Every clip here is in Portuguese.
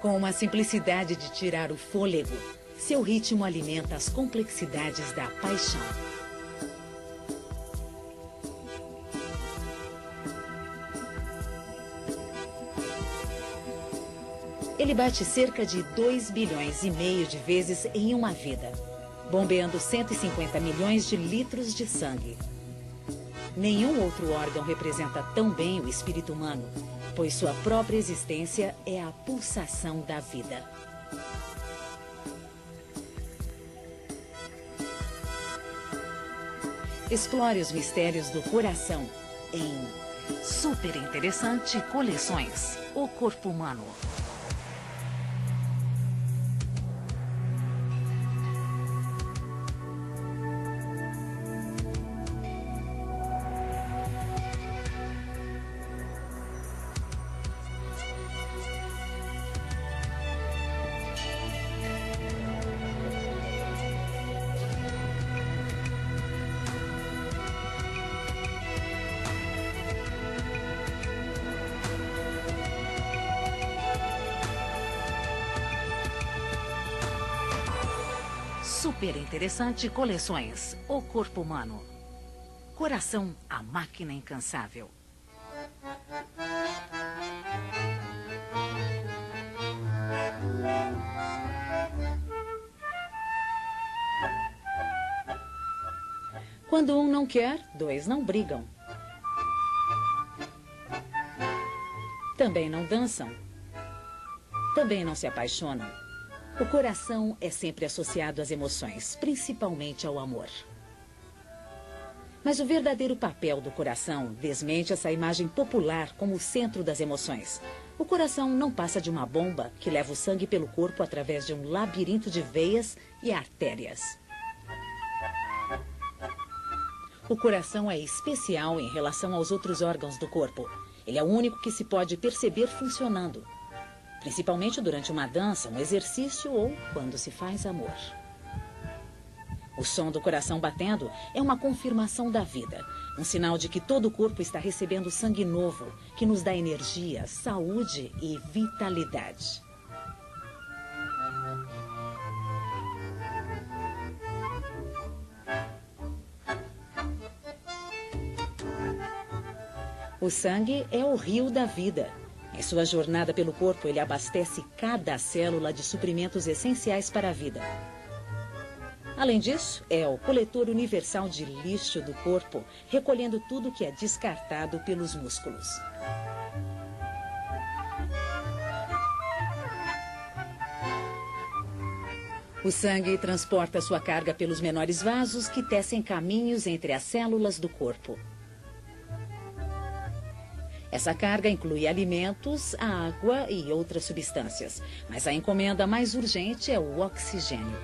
Com uma simplicidade de tirar o fôlego, seu ritmo alimenta as complexidades da paixão. Ele bate cerca de 2,5 bilhões de vezes em uma vida, bombeando 150 milhões de litros de sangue. Nenhum outro órgão representa tão bem o espírito humano, pois sua própria existência é a pulsação da vida. Explore os mistérios do coração em Super Interessante Coleções: O Corpo Humano. Super Interessante Coleções: O Corpo Humano. Coração, a máquina incansável. Quando um não quer, dois não brigam. Também não dançam. Também não se apaixonam. O coração é sempre associado às emoções, principalmente ao amor. Mas o verdadeiro papel do coração desmente essa imagem popular como o centro das emoções. O coração não passa de uma bomba que leva o sangue pelo corpo através de um labirinto de veias e artérias. O coração é especial em relação aos outros órgãos do corpo. Ele é o único que se pode perceber funcionando, principalmente durante uma dança, um exercício ou quando se faz amor. O som do coração batendo é uma confirmação da vida, um sinal de que todo o corpo está recebendo sangue novo, que nos dá energia, saúde e vitalidade. O sangue é o rio da vida. Em sua jornada pelo corpo, ele abastece cada célula de suprimentos essenciais para a vida. Além disso, é o coletor universal de lixo do corpo, recolhendo tudo que é descartado pelos músculos. O sangue transporta sua carga pelos menores vasos que tecem caminhos entre as células do corpo. Essa carga inclui alimentos, água e outras substâncias, mas a encomenda mais urgente é o oxigênio.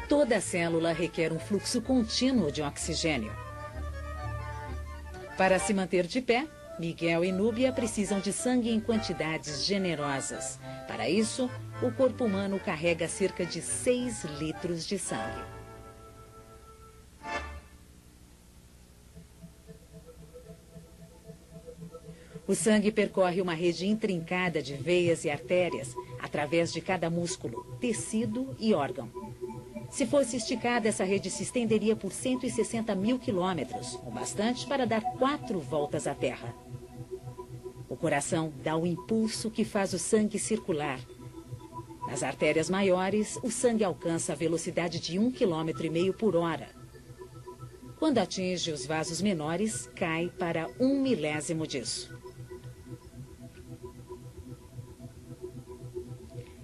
Toda célula requer um fluxo contínuo de oxigênio. Para se manter de pé, Miguel e Núbia precisam de sangue em quantidades generosas. Para isso, o corpo humano carrega cerca de 6 litros de sangue. O sangue percorre uma rede intrincada de veias e artérias através de cada músculo, tecido e órgão. Se fosse esticada, essa rede se estenderia por 160 mil quilômetros, o bastante para dar 4 voltas à Terra. O coração dá o impulso que faz o sangue circular. Nas artérias maiores, o sangue alcança a velocidade de 1,5 km por hora. Quando atinge os vasos menores, cai para 1 milésimo disso.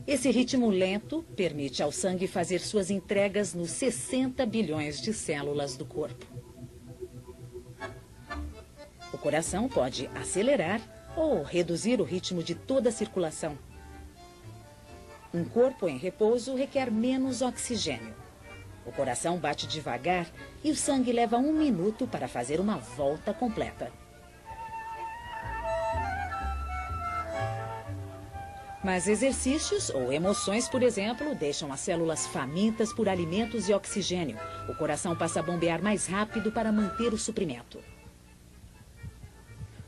Esse ritmo lento permite ao sangue fazer suas entregas nos 60 bilhões de células do corpo. O coração pode acelerar ou reduzir o ritmo de toda a circulação. Um corpo em repouso requer menos oxigênio. O coração bate devagar e o sangue leva 1 minuto para fazer uma volta completa. Mas exercícios ou emoções, por exemplo, deixam as células famintas por alimentos e oxigênio. O coração passa a bombear mais rápido para manter o suprimento.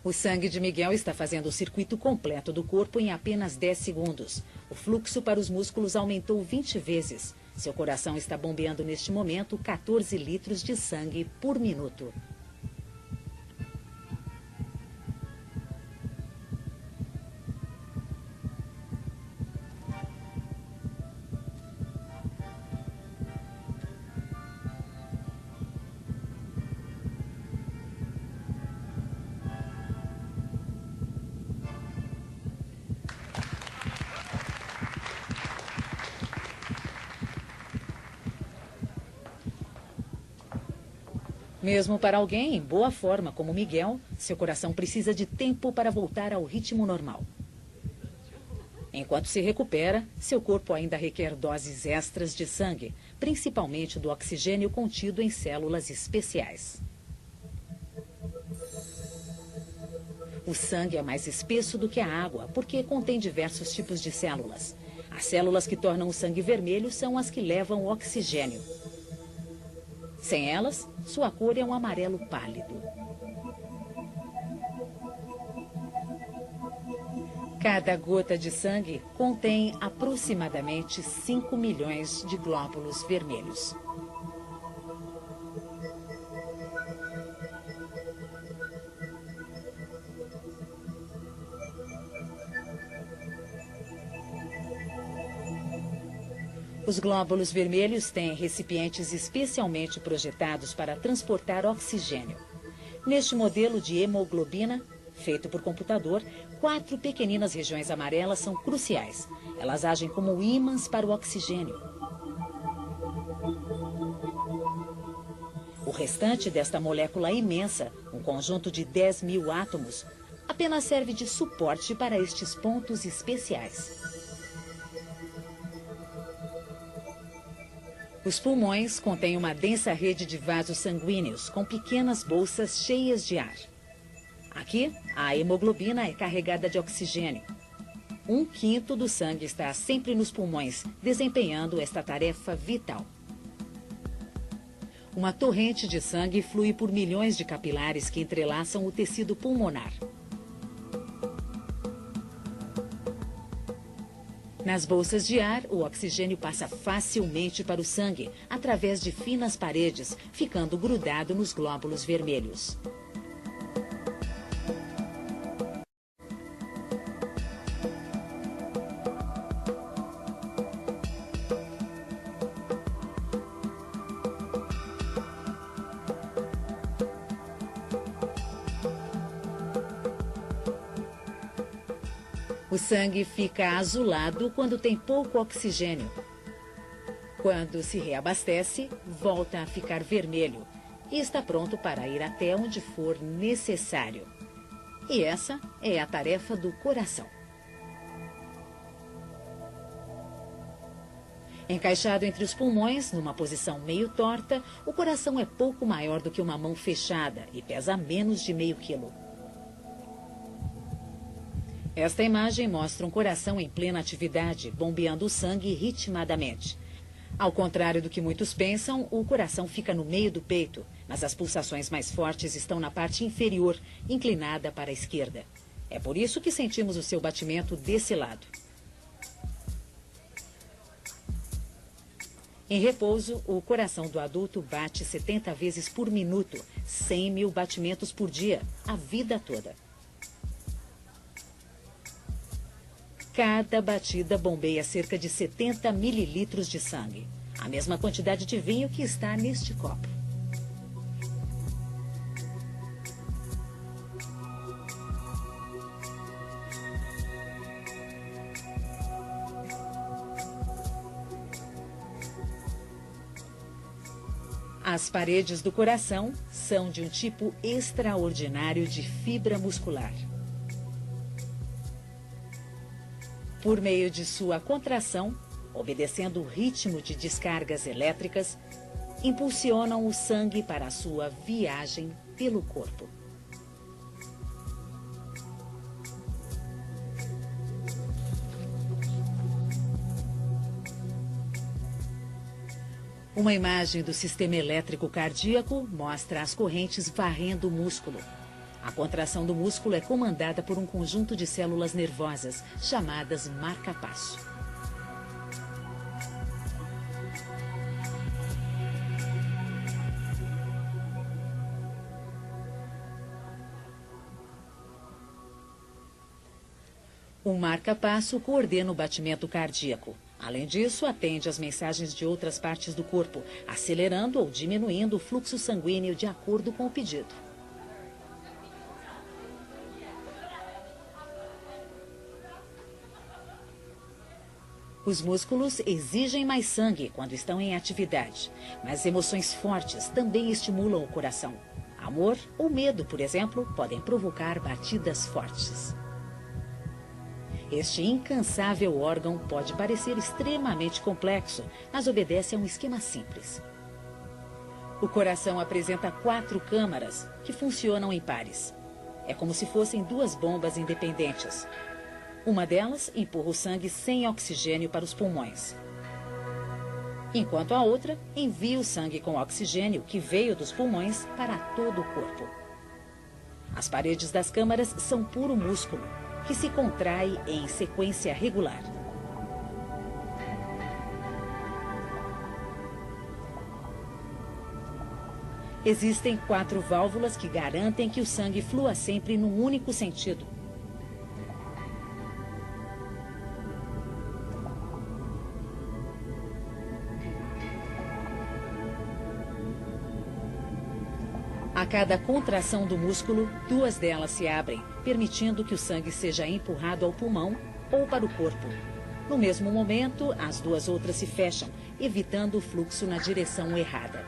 O sangue de Miguel está fazendo o circuito completo do corpo em apenas 10 segundos. O fluxo para os músculos aumentou 20 vezes. Seu coração está bombeando neste momento 14 litros de sangue por minuto. Mesmo para alguém em boa forma como Miguel, seu coração precisa de tempo para voltar ao ritmo normal. Enquanto se recupera, seu corpo ainda requer doses extras de sangue, principalmente do oxigênio contido em células especiais. O sangue é mais espesso do que a água, porque contém diversos tipos de células. As células que tornam o sangue vermelho são as que levam o oxigênio. Sem elas, sua cor é um amarelo pálido. Cada gota de sangue contém aproximadamente 5 milhões de glóbulos vermelhos. Os glóbulos vermelhos têm recipientes especialmente projetados para transportar oxigênio. Neste modelo de hemoglobina, feito por computador, 4 pequeninas regiões amarelas são cruciais. Elas agem como ímãs para o oxigênio. O restante desta molécula imensa, um conjunto de 10 mil átomos, apenas serve de suporte para estes pontos especiais. Os pulmões contêm uma densa rede de vasos sanguíneos com pequenas bolsas cheias de ar. Aqui, a hemoglobina é carregada de oxigênio. 1/5 do sangue está sempre nos pulmões, desempenhando esta tarefa vital. Uma torrente de sangue flui por milhões de capilares que entrelaçam o tecido pulmonar. Nas bolsas de ar, o oxigênio passa facilmente para o sangue, através de finas paredes, ficando grudado nos glóbulos vermelhos. O sangue fica azulado quando tem pouco oxigênio. Quando se reabastece, volta a ficar vermelho e está pronto para ir até onde for necessário. E essa é a tarefa do coração. Encaixado entre os pulmões, numa posição meio torta, o coração é pouco maior do que uma mão fechada e pesa menos de meio quilo. Esta imagem mostra um coração em plena atividade, bombeando o sangue ritmadamente. Ao contrário do que muitos pensam, o coração fica no meio do peito, mas as pulsações mais fortes estão na parte inferior, inclinada para a esquerda. É por isso que sentimos o seu batimento desse lado. Em repouso, o coração do adulto bate 70 vezes por minuto, 100 mil batimentos por dia, a vida toda. Cada batida bombeia cerca de 70 mililitros de sangue, a mesma quantidade de vinho que está neste copo. As paredes do coração são de um tipo extraordinário de fibra muscular. Por meio de sua contração, obedecendo o ritmo de descargas elétricas, impulsionam o sangue para a sua viagem pelo corpo. Uma imagem do sistema elétrico cardíaco mostra as correntes varrendo o músculo. A contração do músculo é comandada por um conjunto de células nervosas, chamadas marca-passo. O marca-passo coordena o batimento cardíaco. Além disso, atende às mensagens de outras partes do corpo, acelerando ou diminuindo o fluxo sanguíneo de acordo com o pedido. Os músculos exigem mais sangue quando estão em atividade, mas emoções fortes também estimulam o coração. Amor ou medo, por exemplo, podem provocar batidas fortes. Este incansável órgão pode parecer extremamente complexo, mas obedece a um esquema simples. O coração apresenta 4 câmaras que funcionam em pares. É como se fossem 2 bombas independentes. Uma delas empurra o sangue sem oxigênio para os pulmões, enquanto a outra envia o sangue com oxigênio que veio dos pulmões para todo o corpo. As paredes das câmaras são puro músculo, que se contrai em sequência regular. Existem 4 válvulas que garantem que o sangue flua sempre num único sentido. A cada contração do músculo, 2 delas se abrem, permitindo que o sangue seja empurrado ao pulmão ou para o corpo. No mesmo momento, as 2 outras se fecham, evitando o fluxo na direção errada.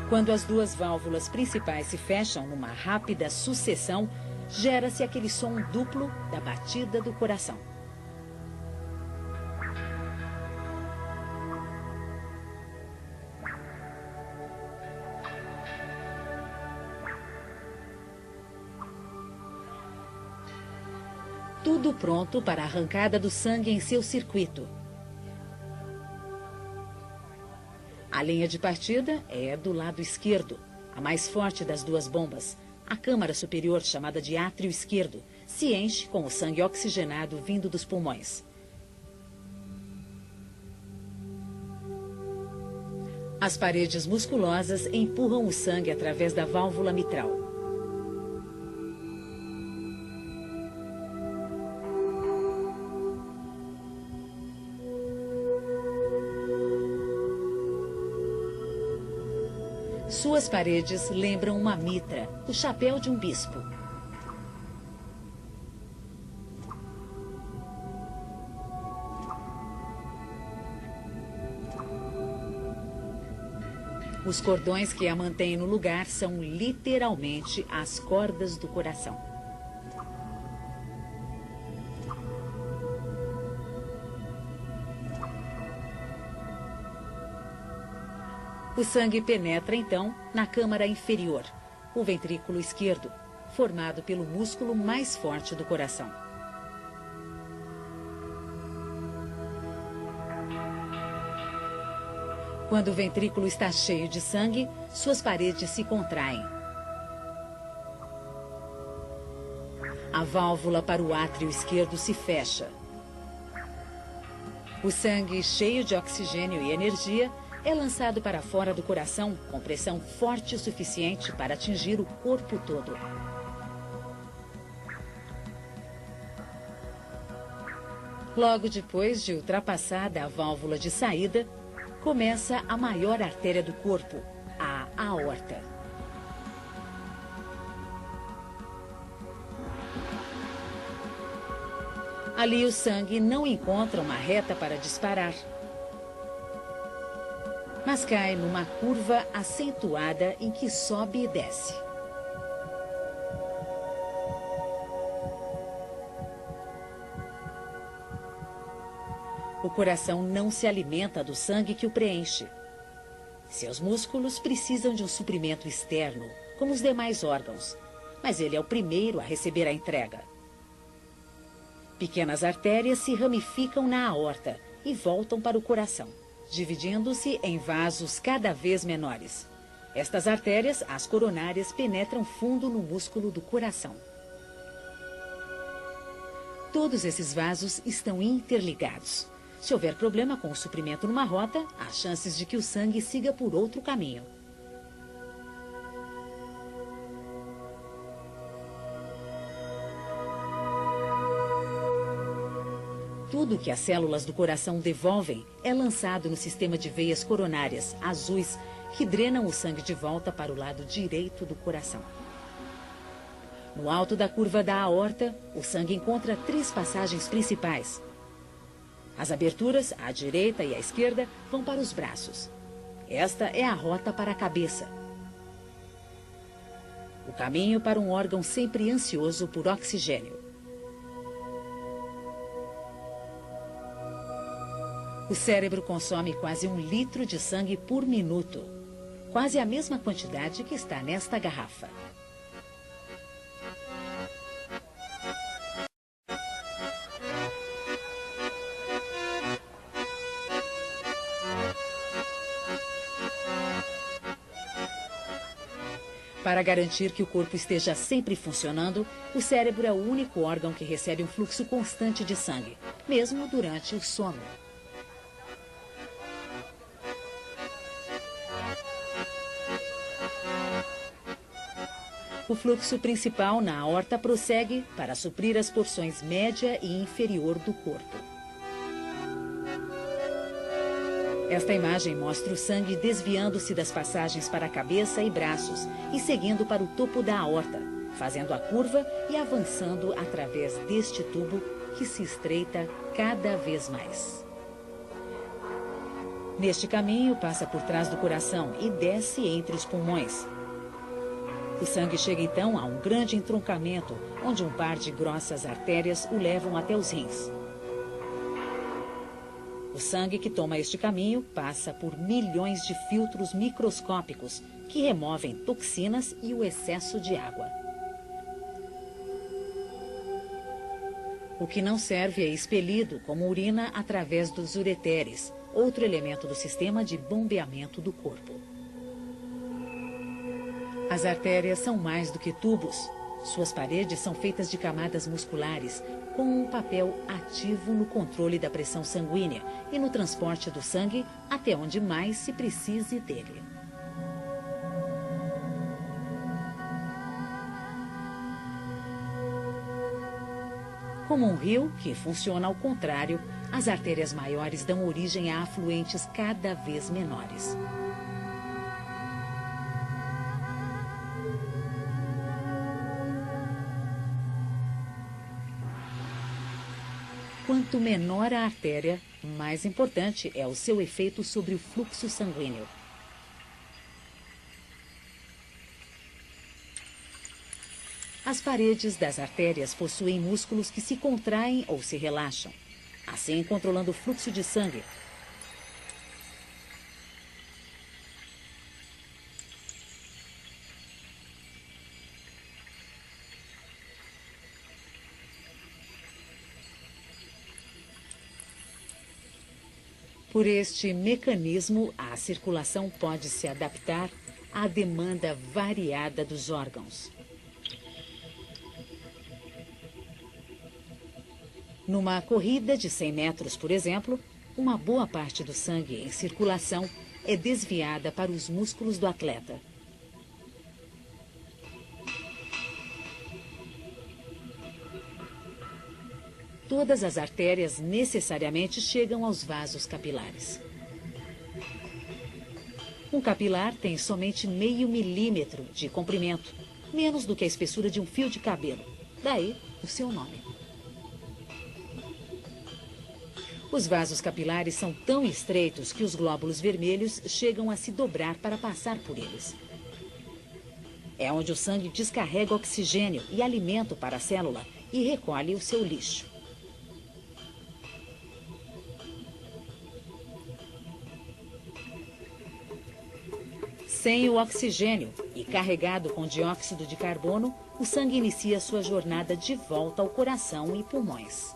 Quando as 2 válvulas principais se fecham numa rápida sucessão, gera-se aquele som duplo da batida do coração. Tudo pronto para a arrancada do sangue em seu circuito. A linha de partida é do lado esquerdo, a mais forte das 2 bombas. A câmara superior, chamada de átrio esquerdo, se enche com o sangue oxigenado vindo dos pulmões. As paredes musculosas empurram o sangue através da válvula mitral. Suas paredes lembram uma mitra, o chapéu de um bispo. Os cordões que a mantêm no lugar são literalmente as cordas do coração. O sangue penetra, então, na câmara inferior, o ventrículo esquerdo, formado pelo músculo mais forte do coração. Quando o ventrículo está cheio de sangue, suas paredes se contraem. A válvula para o átrio esquerdo se fecha. O sangue, cheio de oxigênio e energia, é lançado para fora do coração com pressão forte o suficiente para atingir o corpo todo. Logo depois de ultrapassada a válvula de saída, começa a maior artéria do corpo, a aorta. Ali o sangue não encontra uma reta para disparar, mas cai numa curva acentuada em que sobe e desce. O coração não se alimenta do sangue que o preenche. Seus músculos precisam de um suprimento externo, como os demais órgãos, mas ele é o primeiro a receber a entrega. Pequenas artérias se ramificam na aorta e voltam para o coração, dividindo-se em vasos cada vez menores. Estas artérias, as coronárias, penetram fundo no músculo do coração. Todos esses vasos estão interligados. Se houver problema com o suprimento numa rota, há chances de que o sangue siga por outro caminho. Tudo que as células do coração devolvem é lançado no sistema de veias coronárias azuis, que drenam o sangue de volta para o lado direito do coração. No alto da curva da aorta, o sangue encontra 3 passagens principais. As aberturas, à direita e à esquerda, vão para os braços. Esta é a rota para a cabeça. O caminho para um órgão sempre ansioso por oxigênio. O cérebro consome quase 1 litro de sangue por minuto. Quase a mesma quantidade que está nesta garrafa. Para garantir que o corpo esteja sempre funcionando, o cérebro é o único órgão que recebe um fluxo constante de sangue, mesmo durante o sono. O fluxo principal na aorta prossegue para suprir as porções média e inferior do corpo. Esta imagem mostra o sangue desviando-se das passagens para a cabeça e braços e seguindo para o topo da aorta, fazendo a curva e avançando através deste tubo que se estreita cada vez mais. Neste caminho, passa por trás do coração e desce entre os pulmões. O sangue chega então a um grande entroncamento, onde um par de grossas artérias o levam até os rins. O sangue que toma este caminho passa por milhões de filtros microscópicos que removem toxinas e o excesso de água. O que não serve é expelido como urina através dos ureteres, outro elemento do sistema de bombeamento do corpo. As artérias são mais do que tubos. Suas paredes são feitas de camadas musculares, com um papel ativo no controle da pressão sanguínea e no transporte do sangue até onde mais se precise dele. Como um rio que funciona ao contrário, as artérias maiores dão origem a afluentes cada vez menores. Quanto menor a artéria, mais importante é o seu efeito sobre o fluxo sanguíneo. As paredes das artérias possuem músculos que se contraem ou se relaxam, assim controlando o fluxo de sangue. Por este mecanismo, a circulação pode se adaptar à demanda variada dos órgãos. Numa corrida de 100 metros, por exemplo, uma boa parte do sangue em circulação é desviada para os músculos do atleta. Todas as artérias necessariamente chegam aos vasos capilares. Um capilar tem somente meio milímetro de comprimento, menos do que a espessura de um fio de cabelo. Daí o seu nome. Os vasos capilares são tão estreitos que os glóbulos vermelhos chegam a se dobrar para passar por eles. É onde o sangue descarrega oxigênio e alimento para a célula e recolhe o seu lixo. Sem o oxigênio e carregado com dióxido de carbono, o sangue inicia sua jornada de volta ao coração e pulmões.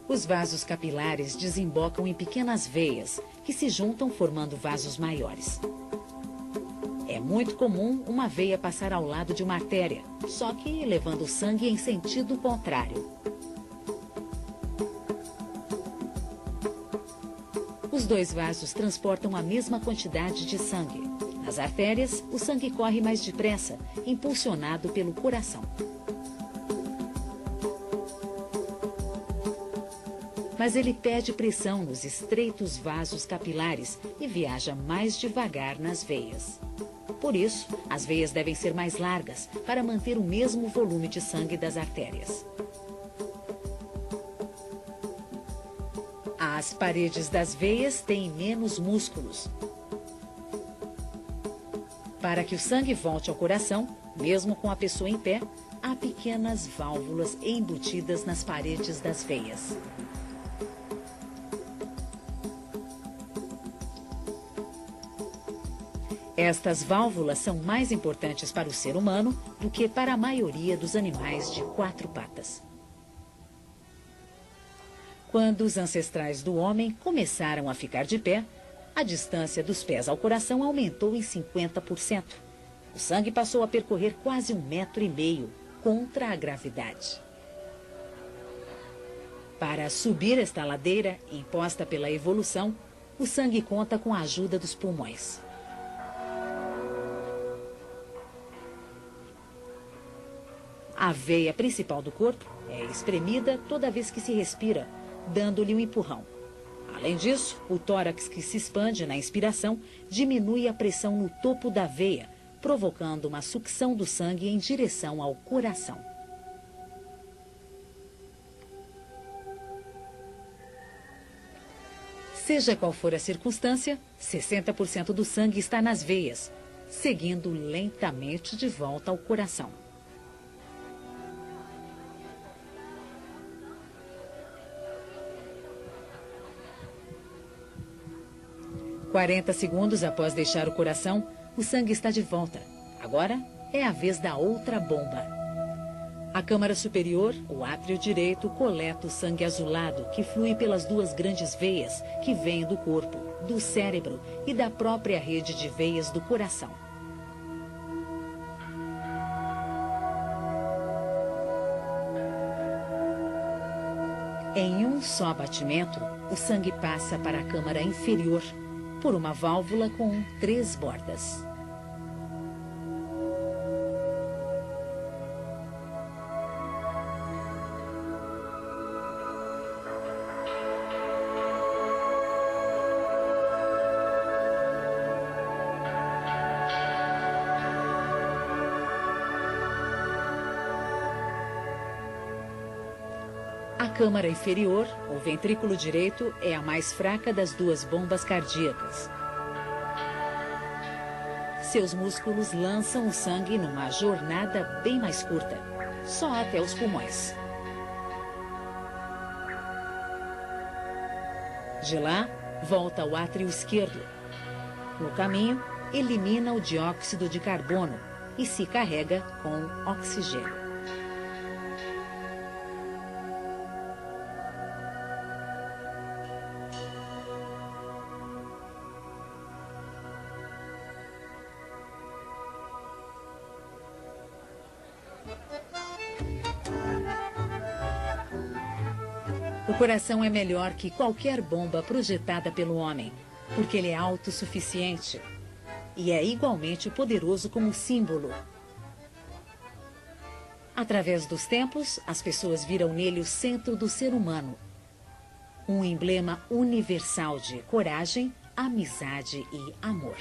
Os vasos capilares desembocam em pequenas veias, que se juntam formando vasos maiores. É muito comum uma veia passar ao lado de uma artéria, só que levando o sangue em sentido contrário. Os dois vasos transportam a mesma quantidade de sangue. Nas artérias, o sangue corre mais depressa, impulsionado pelo coração. Mas ele pede pressão nos estreitos vasos capilares e viaja mais devagar nas veias. Por isso, as veias devem ser mais largas para manter o mesmo volume de sangue das artérias. As paredes das veias têm menos músculos. Para que o sangue volte ao coração, mesmo com a pessoa em pé, há pequenas válvulas embutidas nas paredes das veias. Estas válvulas são mais importantes para o ser humano do que para a maioria dos animais de 4 patas. Quando os ancestrais do homem começaram a ficar de pé, a distância dos pés ao coração aumentou em 50%. O sangue passou a percorrer quase 1,5 metros contra a gravidade. Para subir esta ladeira, imposta pela evolução, o sangue conta com a ajuda dos pulmões. A veia principal do corpo é espremida toda vez que se respira, dando-lhe um empurrão. Além disso, o tórax que se expande na inspiração diminui a pressão no topo da veia, provocando uma sucção do sangue em direção ao coração. Seja qual for a circunstância, 60% do sangue está nas veias, seguindo lentamente de volta ao coração. 40 segundos após deixar o coração, o sangue está de volta. Agora é a vez da outra bomba. A câmara superior, o átrio direito, coleta o sangue azulado que flui pelas 2 grandes veias que vêm do corpo, do cérebro e da própria rede de veias do coração. Em um só batimento, o sangue passa para a câmara inferior, por uma válvula com 3 bordas. A câmara inferior, o ventrículo direito, é a mais fraca das 2 bombas cardíacas. Seus músculos lançam o sangue numa jornada bem mais curta, só até os pulmões. De lá, volta ao átrio esquerdo. No caminho, elimina o dióxido de carbono e se carrega com oxigênio. O coração é melhor que qualquer bomba projetada pelo homem, porque ele é autossuficiente e é igualmente poderoso como símbolo. Através dos tempos, as pessoas viram nele o centro do ser humano, um emblema universal de coragem, amizade e amor.